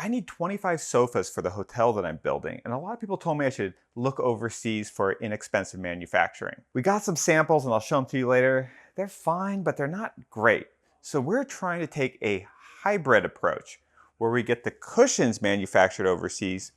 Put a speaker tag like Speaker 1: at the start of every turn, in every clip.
Speaker 1: I need 25 sofas for the hotel that I'm building, and a lot of people told me I should look overseas for inexpensive manufacturing. We got some samples, and I'll show them to you later. They're fine, but they're not great. So we're trying to take a hybrid approach where we get the cushions manufactured overseas,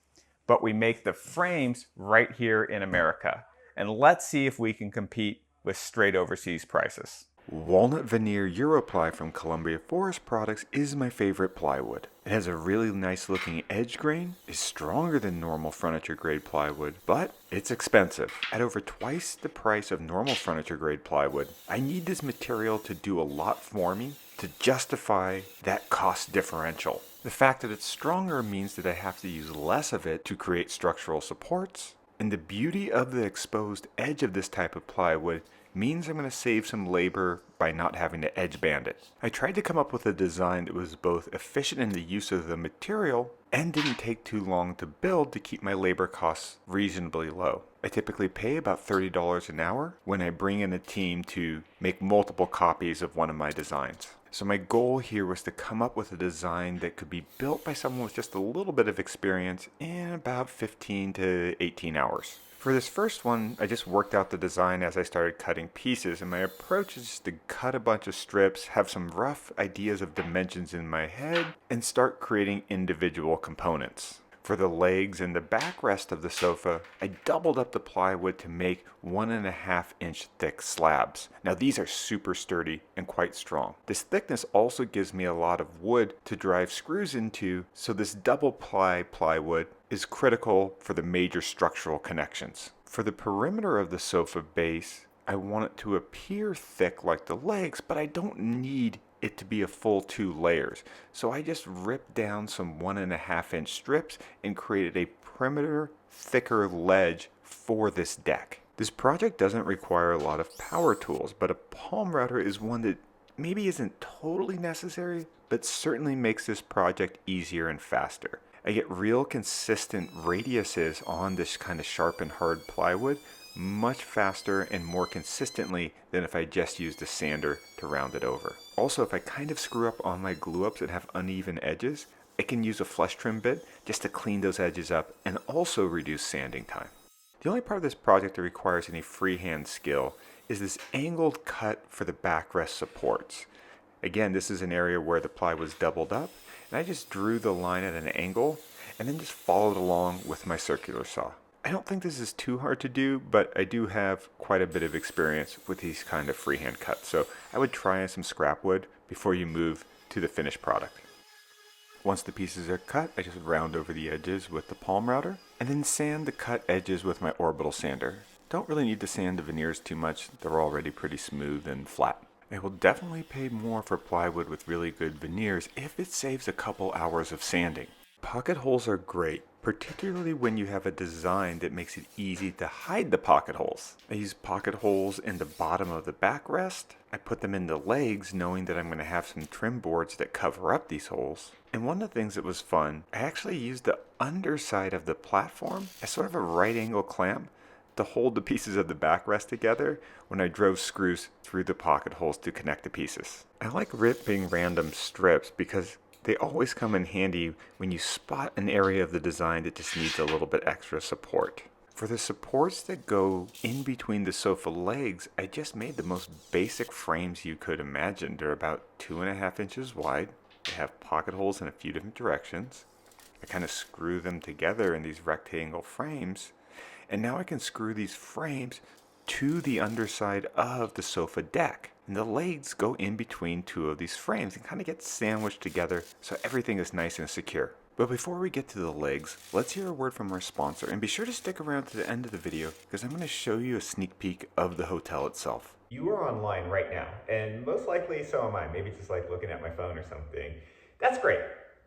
Speaker 1: but we make the frames right here in America. And let's see if we can compete with straight overseas prices.
Speaker 2: Walnut veneer Europly from Columbia Forest Products is my favorite plywood. It has a really nice looking edge grain, is stronger than normal furniture grade plywood, but it's expensive. At over twice the price of normal furniture grade plywood, I need this material to do a lot for me to justify that cost differential. The fact that it's stronger means that I have to use less of it to create structural supports, and the beauty of the exposed edge of this type of plywood means I'm going to save some labor by not having to edge band it. I tried to come up with a design that was both efficient in the use of the material and didn't take too long to build to keep my labor costs reasonably low. I typically pay about $30 an hour when I bring in a team to make multiple copies of one of my designs. So my goal here was to come up with a design that could be built by someone with just a little bit of experience in about 15 to 18 hours. For this first one, I just worked out the design as I started cutting pieces, and my approach is just to cut a bunch of strips, have some rough ideas of dimensions in my head, and start creating individual components. For the legs and the backrest of the sofa, I doubled up the plywood to make 1.5-inch thick slabs. Now these are super sturdy and quite strong. This thickness also gives me a lot of wood to drive screws into, so this double plywood is critical for the major structural connections. For the perimeter of the sofa base, I want it to appear thick like the legs, but I don't need it to be a full 2 layers. So I just ripped down some 1.5-inch strips and created a perimeter thicker ledge for this deck. This project doesn't require a lot of power tools, but a palm router is one that maybe isn't totally necessary, but certainly makes this project easier and faster. I get real consistent radiuses on this kind of sharp and hard plywood much faster and more consistently than if I just used a sander to round it over. Also, if I kind of screw up on my glue ups and have uneven edges, I can use a flush trim bit just to clean those edges up and also reduce sanding time. The only part of this project that requires any freehand skill is this angled cut for the backrest supports. Again, this is an area where the ply was doubled up, and I just drew the line at an angle and then just followed along with my circular saw. I don't think this is too hard to do, but I do have quite a bit of experience with these kind of freehand cuts, so I would try on some scrap wood before you move to the finished product. Once the pieces are cut, I just round over the edges with the palm router, and then sand the cut edges with my orbital sander. Don't really need to sand the veneers too much, they're already pretty smooth and flat. I will definitely pay more for plywood with really good veneers if it saves a couple hours of sanding. Pocket holes are great, particularly when you have a design that makes it easy to hide the pocket holes. I use pocket holes in the bottom of the backrest. I put them in the legs knowing that I'm going to have some trim boards that cover up these holes. And one of the things that was fun, I actually used the underside of the platform as sort of a right angle clamp to hold the pieces of the backrest together when I drove screws through the pocket holes to connect the pieces. I like ripping random strips because they always come in handy when you spot an area of the design that just needs a little bit extra support. For the supports that go in between the sofa legs, I just made the most basic frames you could imagine. They're about 2.5 inches wide. They have pocket holes in a few different directions. I kind of screw them together in these rectangle frames. And now I can screw these frames to the underside of the sofa deck. And the legs go in between 2 of these frames and kind of get sandwiched together so everything is nice and secure. But before we get to the legs, let's hear a word from our sponsor, and be sure to stick around to the end of the video because I'm going to show you a sneak peek of the hotel itself.
Speaker 3: You are online right now, and most likely so am I, maybe just like looking at my phone or something. That's great.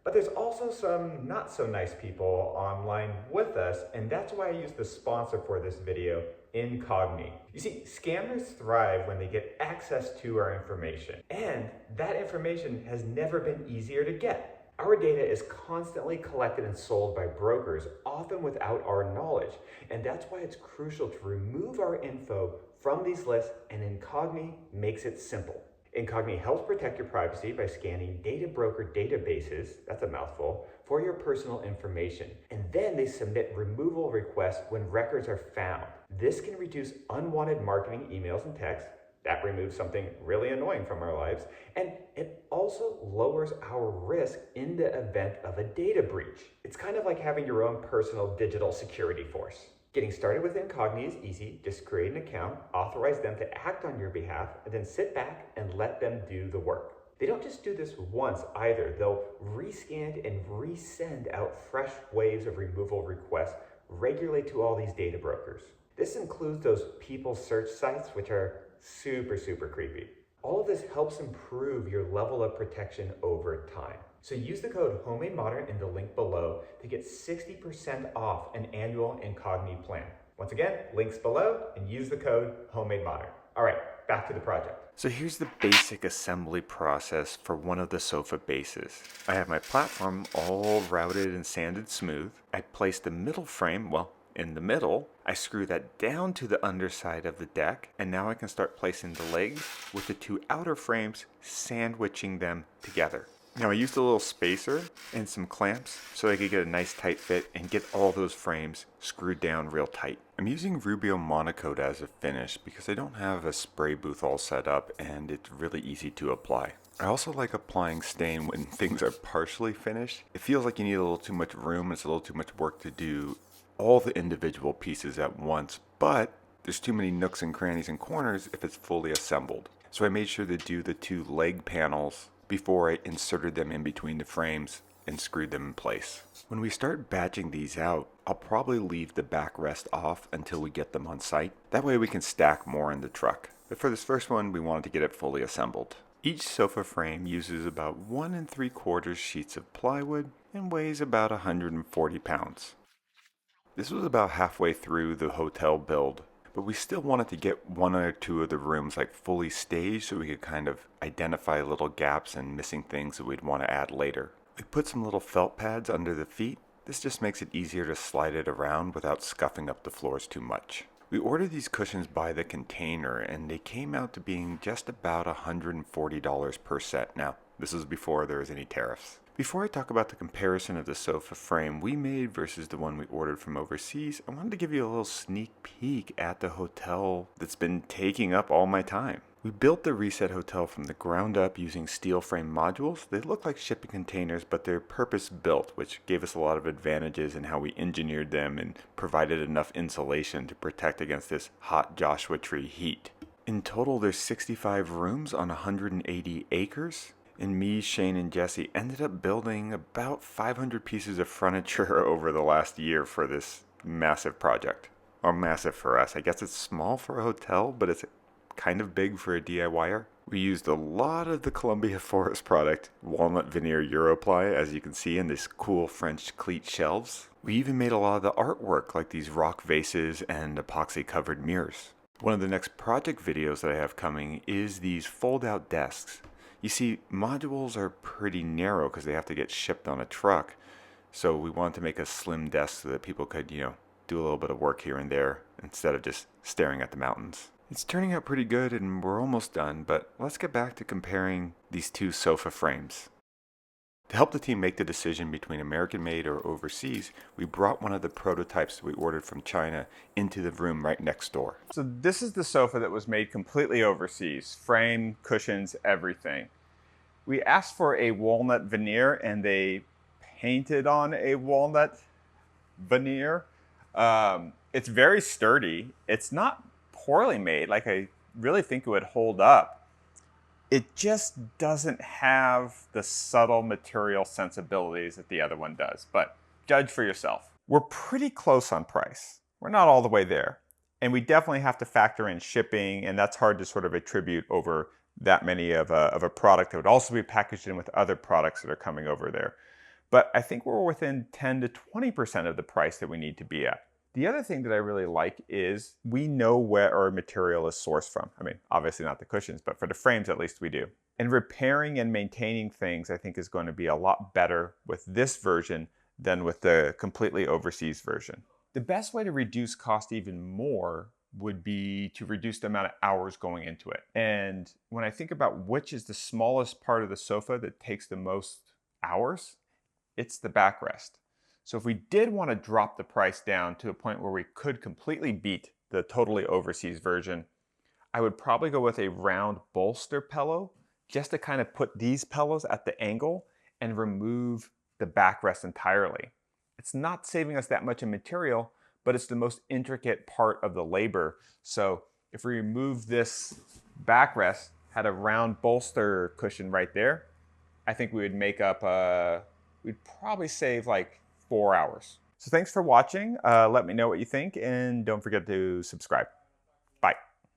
Speaker 3: But there's also some not so nice people online with us, and that's why I use the sponsor for this video, Incogni. You see, scammers thrive when they get access to our information, and that information has never been easier to get. Our data is constantly collected and sold by brokers, often without our knowledge, and that's why it's crucial to remove our info from these lists, and Incogni makes it simple. Incogni helps protect your privacy by scanning data broker databases, that's a mouthful, for your personal information, and then they submit removal requests when records are found. This can reduce unwanted marketing emails and texts. That removes something really annoying from our lives, and it also lowers our risk in the event of a data breach. It's kind of like having your own personal digital security force. Getting started with Incogni is easy. Just create an account, authorize them to act on your behalf, and then sit back and let them do the work. They don't just do this once either. They'll rescan and resend out fresh waves of removal requests regularly to all these data brokers. This includes those people search sites, which are super creepy. All of this helps improve your level of protection over time. So use the code HomemadeModern in the link below to get 60% off an annual Incogni plan. Once again, links below, and use the code HomemadeModern. All right, back to the project.
Speaker 2: So here's the basic assembly process for one of the sofa bases. I have my platform all routed and sanded smooth. I place the middle frame, well, in the middle. I screw that down to the underside of the deck, and now I can start placing the legs with the two outer frames, sandwiching them together. Now I used a little spacer and some clamps so I could get a nice tight fit and get all those frames screwed down real tight. I'm using Rubio Monocoat as a finish because I don't have a spray booth all set up and it's really easy to apply. I also like applying stain when things are partially finished. It feels like you need a little too much room, it's a little too much work to do all the individual pieces at once, but there's too many nooks and crannies and corners if it's fully assembled. So I made sure to do the two leg panels before I inserted them in between the frames and screwed them in place. When we start batching these out, I'll probably leave the backrest off until we get them on site. That way we can stack more in the truck. But for this first one, we wanted to get it fully assembled. Each sofa frame uses about 1 3/4 sheets of plywood and weighs about 140 pounds. This was about halfway through the hotel build, but we still wanted to get one or two of the rooms like fully staged so we could kind of identify little gaps and missing things that we'd want to add later. We put some little felt pads under the feet. This just makes it easier to slide it around without scuffing up the floors too much. We ordered these cushions by the container and they came out to being just about $140 per set. Now, this is before there was any tariffs. Before I talk about the comparison of the sofa frame we made versus the one we ordered from overseas, I wanted to give you a little sneak peek at the hotel that's been taking up all my time. We built the Reset Hotel from the ground up using steel frame modules. They look like shipping containers, but they're purpose built, which gave us a lot of advantages in how we engineered them and provided enough insulation to protect against this hot Joshua Tree heat. In total, there's 65 rooms on 180 acres. And me, Shane, and Jesse ended up building about 500 pieces of furniture over the last year for this massive project. Or massive for us. I guess it's small for a hotel, but it's kind of big for a DIYer. We used a lot of the Columbia Forest product, walnut veneer Europly, as you can see in this cool French cleat shelves. We even made a lot of the artwork, like these rock vases and epoxy covered mirrors. One of the next project videos that I have coming is these fold-out desks. You see, modules are pretty narrow because they have to get shipped on a truck. So we wanted to make a slim desk so that people could, do a little bit of work here and there instead of just staring at the mountains. It's turning out pretty good and we're almost done, but let's get back to comparing these two sofa frames. To help the team make the decision between American made or overseas, we brought one of the prototypes that we ordered from China into the room right next door.
Speaker 1: So this is the sofa that was made completely overseas. Frame, cushions, everything. We asked for a walnut veneer and they painted on a walnut veneer. It's very sturdy. It's not poorly made. Like I really think it would hold up. It just doesn't have the subtle material sensibilities that the other one does, but judge for yourself. We're pretty close on price. We're not all the way there. And we definitely have to factor in shipping, and that's hard to sort of attribute over that many of a product that would also be packaged in with other products that are coming over there. But I think we're within 10 to 20% of the price that we need to be at. The other thing that I really like is we know where our material is sourced from. I mean, obviously not the cushions, but for the frames at least we do. And repairing and maintaining things I think is going to be a lot better with this version than with the completely overseas version. The best way to reduce cost even more would be to reduce the amount of hours going into it. And when I think about which is the smallest part of the sofa that takes the most hours, it's the backrest. So if we did want to drop the price down to a point where we could completely beat the totally overseas version, I would probably go with a round bolster pillow, just to kind of put these pillows at the angle and remove the backrest entirely. It's not saving us that much in material, but it's the most intricate part of the labor. So if we remove this backrest, had a round bolster cushion right there, I think we would make up, we'd probably save like 4 hours. So thanks for watching. Let me know what you think, and don't forget to subscribe. Bye.